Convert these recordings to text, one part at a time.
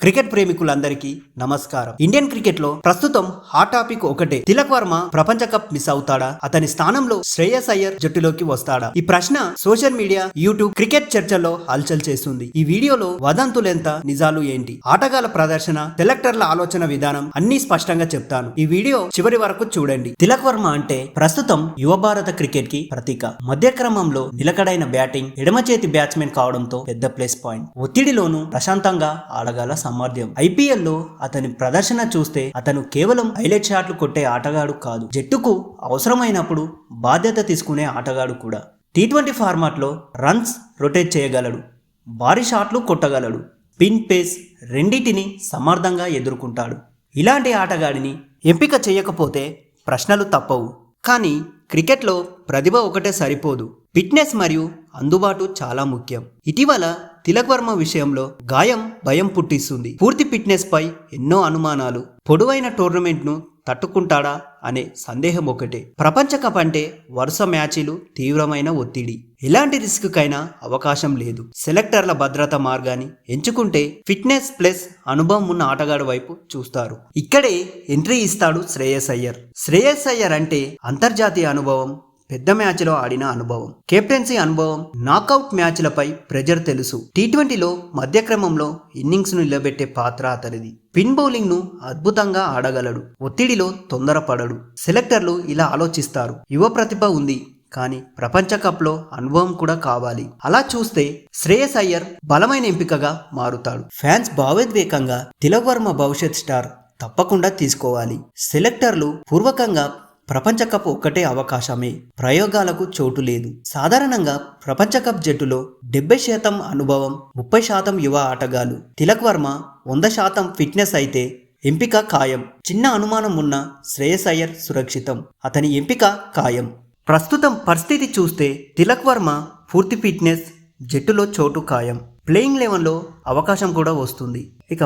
Cricket ప్రేమికులందరికీ నమస్కారం. Indian cricket లో ప్రస్తుతం హాట్ టాపిక్ ఒకటే, తిలక్ వర్మ ప్రపంచ కప్ మిస్ అవుతాడా, అతని స్థానంలో శ్రేయస్ అయ్యర్ జట్టులోకి వస్తాడా? ఈ ప్రశ్న సోషల్ మీడియా, యూట్యూబ్, క్రికెట్ చర్చల్లో హల్చల్ చేస్తుంది. ఈ వీడియోలో వదంతులెంత, నిజాలు ఏంటి, ఆటగాళ్ల ప్రదర్శన, సెలెక్టర్ల ఆలోచన విధానం అన్ని స్పష్టంగా చెప్తాను. ఈ వీడియో చివరి వరకు చూడండి. తిలక్ వర్మ అంటే ప్రస్తుతం యువ భారత క్రికెట్ కి ప్రతీక. మధ్య క్రమంలో నిలకడైన బ్యాటింగ్, ఎడమ చేతి బ్యాట్స్మెన్ కావడంతో పెద్ద ప్లస్ పాయింట్. ఒత్తిడిలోనూ ప్రశాంతంగా ఆడగల సామర్థ్యం. ఐపీఎల్ లో అతని ప్రదర్శన చూస్తే అతను కేవలం హైలైట్ షాట్లు కొట్టే ఆటగాడు కాదు, జట్టుకు అవసరమైనప్పుడు బాధ్యత తీసుకునే ఆటగాడు కూడా. టీ20 ఫార్మాట్ లో రన్స్ రొటేట్ చేయగలడు, భారీ షాట్లు కొట్టగలడు, స్పిన్ పేస్ రెండింటిని సమర్థంగా ఎదుర్కొంటాడు. ఇలాంటి ఆటగాడిని ఎంపిక చేయకపోతే ప్రశ్నలు తప్పవు. కానీ క్రికెట్లో ప్రతిభ ఒకటే సరిపోదు, ఫిట్నెస్ మరియు అందుబాటు చాలా ముఖ్యం. ఇటీవల తిలక్ వర్మ విషయంలో గాయం భయం పుట్టిస్తుంది. పూర్తి ఫిట్నెస్ పై ఎన్నో అనుమానాలు. పొడవైన టోర్నమెంట్ ను తట్టుకుంటాడా అనే సందేహం ఒకటే. ప్రపంచ కప్ అంటే వరుస మ్యాచ్లు, తీవ్రమైన ఒత్తిడి. ఎలాంటి రిస్క్ కైనా అవకాశం లేదు. సెలెక్టర్ల భద్రత మార్గాన్ని ఎంచుకుంటే ఫిట్నెస్ ప్లస్ అనుభవం ఉన్న ఆటగాడు వైపు చూస్తారు. ఇక్కడే ఎంట్రీ ఇస్తాడు శ్రేయస్ అయ్యర్. శ్రేయస్ అయ్యర్ అంటే అంతర్జాతీయ అనుభవం, పెద్ద మ్యాచ్లో ఆడిన అనుభవం, కెప్టెన్సీ అనుభవం, నాకౌట్ మ్యాచ్లపై ప్రెజర్ తెలుసు. టీ20లో మధ్యక్రమంలో ఇన్నింగ్స్ ను నిలబెట్టే పాత్ర అతనిది. స్పిన్ బౌలింగ్ ను అద్భుతంగా ఆడగలడు, ఒత్తిడిలో తొందరపడడు. సెలెక్టర్లు ఇలా ఆలోచిస్తారు, యువ ప్రతిభ ఉంది కానీ ప్రపంచ కప్ లో అనుభవం కూడా కావాలి. అలా చూస్తే శ్రేయస్ అయ్యర్ బలమైన ఎంపికగా మారుతాడు. ఫ్యాన్స్ భావోద్వేగంగా తిలక్ వర్మ భవిష్యత్ స్టార్ తప్పకుండా తీసుకోవాలి. సెలెక్టర్లు పూర్వకంగా ప్రపంచ కప్ ఒక్కటే అవకాశమే, ప్రయోగాలకు చోటు లేదు. సాధారణంగా ప్రపంచ కప్ జట్టులో 70% అనుభవం, 30% యువ ఆటగాళ్లు. తిలక్ వర్మ 100% ఫిట్నెస్ అయితే ఎంపిక ఖాయం. చిన్న అనుమానం ఉన్న శ్రేయస్ అయ్యర్ సురక్షితం, అతని ఎంపిక ఖాయం. ప్రస్తుతం పరిస్థితి చూస్తే తిలక్ వర్మ పూర్తి ఫిట్నెస్, జట్టులో చోటు ఖాయం. ప్లేయింగ్ 11లో అవకాశం కూడా వస్తుంది. ఇక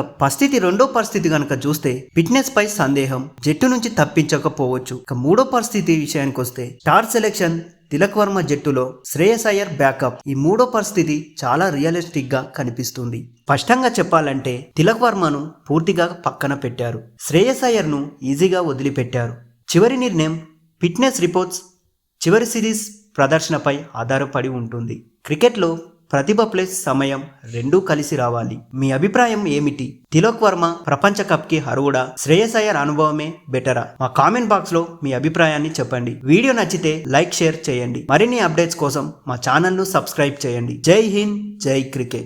రెండో పరిస్థితి కనుక చూస్తే ఫిట్నెస్ పై సందేహం, జట్టు నుంచి తప్పించకపోవచ్చు. ఇక మూడో పరిస్థితి విషయానికి వస్తే స్టార్ సెలెక్షన్, తిలక్ వర్మ జట్టులో శ్రేయస్ అయ్యర్ బ్యాకప్. ఈ మూడో పరిస్థితి చాలా రియలిస్టిక్ గా కనిపిస్తుంది. స్పష్టంగా చెప్పాలంటే తిలక్ వర్మను పూర్తిగా పక్కన పెట్టారు, శ్రేయస్ అయ్యర్ ను ఈజీగా వదిలిపెట్టారు. చివరి నిర్ణయం ఫిట్నెస్ రిపోర్ట్స్, చివరి సిరీస్ ప్రదర్శనపై ఆధారపడి ఉంటుంది. క్రికెట్లో ప్రతిభ ప్లస్ సమయం రెండూ కలిసి రావాలి. మీ అభిప్రాయం ఏమిటి? తిలక్ వర్మ ప్రపంచ కప్ కి అర్హుడా, శ్రేయస్ అయ్యర్ అనుభవమే బెటరా? మా కామెంట్ బాక్స్ లో మీ అభిప్రాయాన్ని చెప్పండి. వీడియో నచ్చితే లైక్, షేర్ చేయండి. మరిన్ని అప్డేట్స్ కోసం మా ఛానల్ ను సబ్స్క్రైబ్ చేయండి. జై హింద్, జై క్రికెట్.